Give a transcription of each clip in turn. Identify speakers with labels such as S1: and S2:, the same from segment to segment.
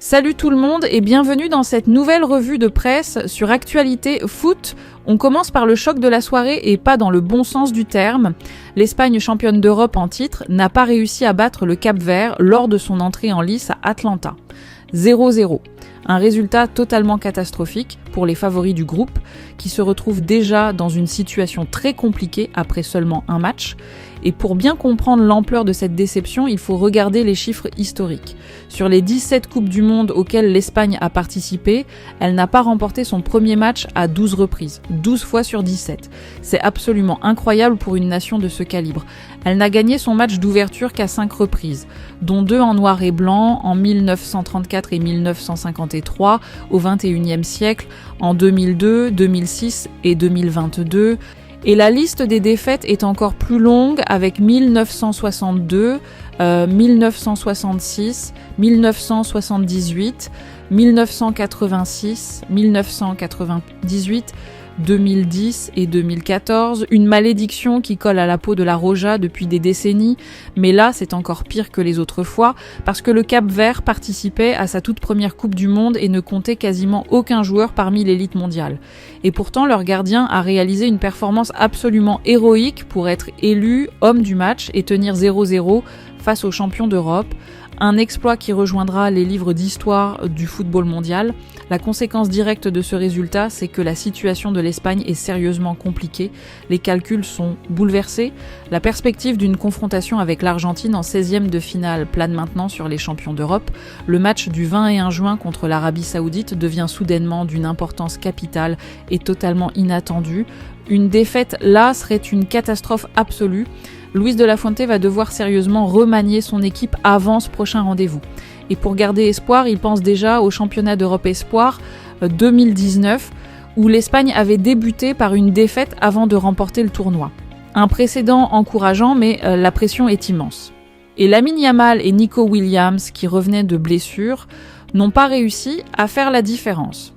S1: Salut tout le monde et bienvenue dans cette nouvelle revue de presse sur Actualité Foot. On commence par le choc de la soirée et pas dans le bon sens du terme. L'Espagne, championne d'Europe en titre, n'a pas réussi à battre le Cap-Vert lors de son entrée en lice à Atlanta. 0-0. Un résultat totalement catastrophique pour les favoris du groupe qui se retrouvent déjà dans une situation très compliquée après seulement un match. Et pour bien comprendre l'ampleur de cette déception, il faut regarder les chiffres historiques. Sur les 17 Coupes du Monde auxquelles l'Espagne a participé, elle n'a pas remporté son premier match à 12 reprises, 12 fois sur 17. C'est absolument incroyable pour une nation de ce calibre. Elle n'a gagné son match d'ouverture qu'à 5 reprises, dont 2 en noir et blanc en 1934 et 1953 au XXIe siècle, en 2002, 2006 et 2022. Et la liste des défaites est encore plus longue avec 1962, 1966, 1978, 1986, 1998, 2010 et 2014, une malédiction qui colle à la peau de la Roja depuis des décennies, mais là c'est encore pire que les autres fois, parce que le Cap-Vert participait à sa toute première Coupe du Monde et ne comptait quasiment aucun joueur parmi l'élite mondiale. Et pourtant leur gardien a réalisé une performance absolument héroïque pour être élu homme du match et tenir 0-0 face aux champions d'Europe. Un exploit qui rejoindra les livres d'histoire du football mondial. La conséquence directe de ce résultat, c'est que la situation de l'Espagne est sérieusement compliquée. Les calculs sont bouleversés. La perspective d'une confrontation avec l'Argentine en 16e de finale plane maintenant sur les champions d'Europe. Le match du 21 juin contre l'Arabie Saoudite devient soudainement d'une importance capitale et totalement inattendue. Une défaite là serait une catastrophe absolue. Luis de la Fuente va devoir sérieusement remanier son équipe avant ce prochain rendez-vous. Et pour garder espoir, il pense déjà au championnat d'Europe Espoir 2019, où l'Espagne avait débuté par une défaite avant de remporter le tournoi. Un précédent encourageant, mais la pression est immense. Et Lamine Yamal et Nico Williams, qui revenaient de blessures, n'ont pas réussi à faire la différence.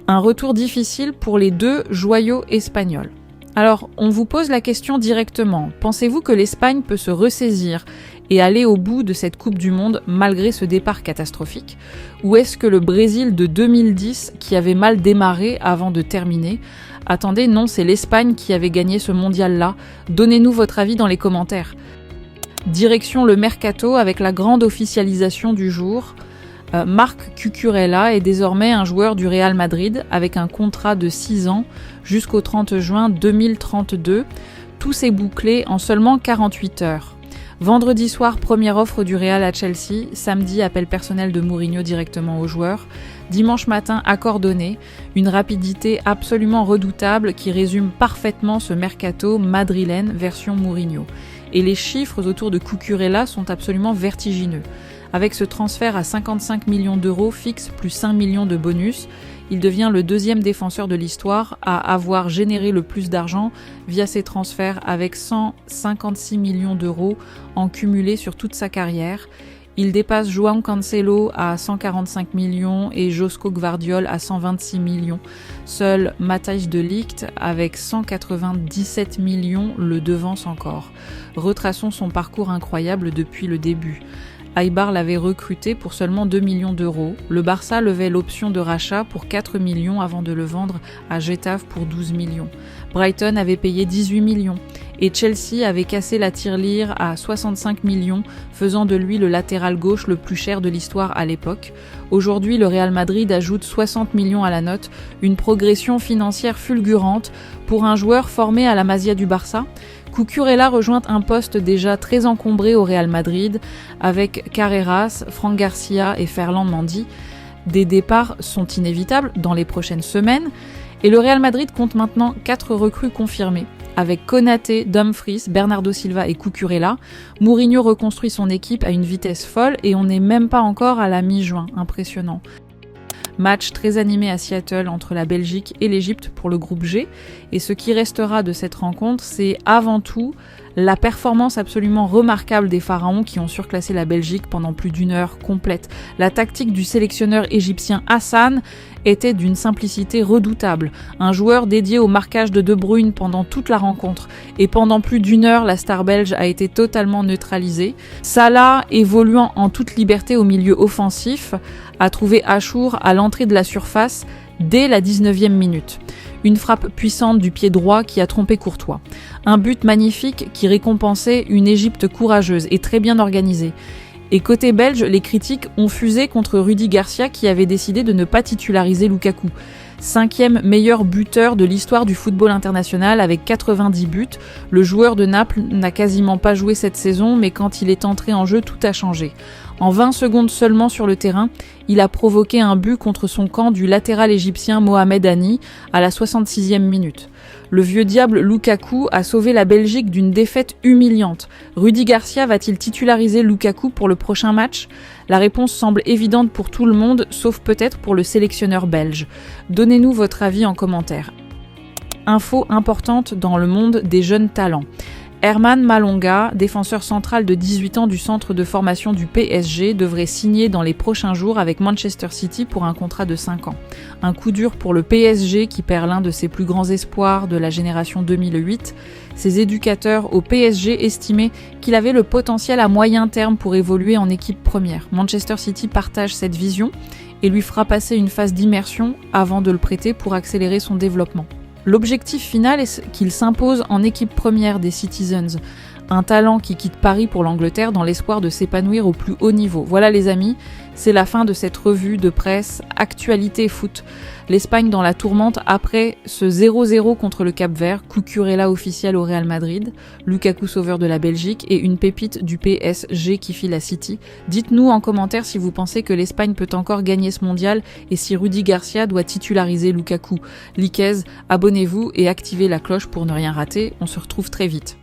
S1: Un retour difficile pour les deux joyaux espagnols. Alors, on vous pose la question directement. Pensez-vous que l'Espagne peut se ressaisir et aller au bout de cette Coupe du Monde malgré ce départ catastrophique ? Ou est-ce que le Brésil de 2010, qui avait mal démarré avant de terminer... Attendez, non, c'est l'Espagne qui avait gagné ce mondial-là. Donnez-nous votre avis dans les commentaires. Direction le Mercato avec la grande officialisation du jour. Marc Cucurella est désormais un joueur du Real Madrid avec un contrat de 6 ans jusqu'au 30 juin 2032. Tout s'est bouclé en seulement 48 heures. Vendredi soir, première offre du Real à Chelsea. Samedi, appel personnel de Mourinho directement aux joueurs. Dimanche matin, accord donné. Une rapidité absolument redoutable qui résume parfaitement ce mercato madrilène version Mourinho. Et les chiffres autour de Cucurella sont absolument vertigineux. Avec ce transfert à 55 millions d'euros fixe plus 5 millions de bonus, il devient le deuxième défenseur de l'histoire à avoir généré le plus d'argent via ses transferts avec 156 millions d'euros en cumulé sur toute sa carrière. Il dépasse João Cancelo à 145 millions et Josko Gvardiol à 126 millions. Seul Matthijs de Ligt, avec 197 millions, le devance encore. Retraçons son parcours incroyable depuis le début. Eibar l'avait recruté pour seulement 2 millions d'euros. Le Barça levait l'option de rachat pour 4 millions avant de le vendre à Getafe pour 12 millions. Brighton avait payé 18 millions. Et Chelsea avait cassé la tirelire à 65 millions, faisant de lui le latéral gauche le plus cher de l'histoire à l'époque. Aujourd'hui, le Real Madrid ajoute 60 millions à la note, une progression financière fulgurante pour un joueur formé à la Masia du Barça. Cucurella rejoint un poste déjà très encombré au Real Madrid avec Carreras, Franck Garcia et Ferland Mendy. Des départs sont inévitables dans les prochaines semaines et le Real Madrid compte maintenant 4 recrues confirmées. Avec Konaté, Dumfries, Bernardo Silva et Cucurella, Mourinho reconstruit son équipe à une vitesse folle et on n'est même pas encore à la mi-juin, impressionnant. Match très animé à Seattle entre la Belgique et l'Égypte pour le groupe G. Et ce qui restera de cette rencontre, c'est avant tout La performance absolument remarquable des Pharaons qui ont surclassé la Belgique pendant plus d'1 heure complète. La tactique du sélectionneur égyptien Hassan était d'une simplicité redoutable. Un joueur dédié au marquage de Bruyne pendant toute la rencontre. Et pendant plus d'1 heure, la star belge a été totalement neutralisée. Salah, évoluant en toute liberté au milieu offensif, a trouvé Achour à l'entrée de la surface dès la 19e minute. Une frappe puissante du pied droit qui a trompé Courtois. Un but magnifique qui récompensait une Égypte courageuse et très bien organisée. Et côté belge, les critiques ont fusé contre Rudi Garcia qui avait décidé de ne pas titulariser Lukaku. 5e meilleur buteur de l'histoire du football international avec 90 buts. Le joueur de Naples n'a quasiment pas joué cette saison, mais quand il est entré en jeu, tout a changé. En 20 secondes seulement sur le terrain, il a provoqué un but contre son camp du latéral égyptien Mohamed Hani à la 66e minute. Le vieux diable Lukaku a sauvé la Belgique d'une défaite humiliante. Rudi Garcia va-t-il titulariser Lukaku pour le prochain match ? La réponse semble évidente pour tout le monde, sauf peut-être pour le sélectionneur belge. Donnez-nous votre avis en commentaire. Info importante dans le monde des jeunes talents. Herman Malonga, défenseur central de 18 ans du centre de formation du PSG, devrait signer dans les prochains jours avec Manchester City pour un contrat de 5 ans. Un coup dur pour le PSG qui perd l'un de ses plus grands espoirs de la génération 2008. Ses éducateurs au PSG estimaient qu'il avait le potentiel à moyen terme pour évoluer en équipe première. Manchester City partage cette vision et lui fera passer une phase d'immersion avant de le prêter pour accélérer son développement. L'objectif final est qu'il s'impose en équipe première des Citizens, un talent qui quitte Paris pour l'Angleterre dans l'espoir de s'épanouir au plus haut niveau. Voilà les amis, c'est la fin de cette revue de presse Actualité Foot. L'Espagne dans la tourmente après ce 0-0 contre le Cap-Vert, Cucurella officiel au Real Madrid, Lukaku sauveur de la Belgique et une pépite du PSG qui file à City. Dites-nous en commentaire si vous pensez que l'Espagne peut encore gagner ce mondial et si Rudi Garcia doit titulariser Lukaku. Likez, abonnez-vous et activez la cloche pour ne rien rater. On se retrouve très vite.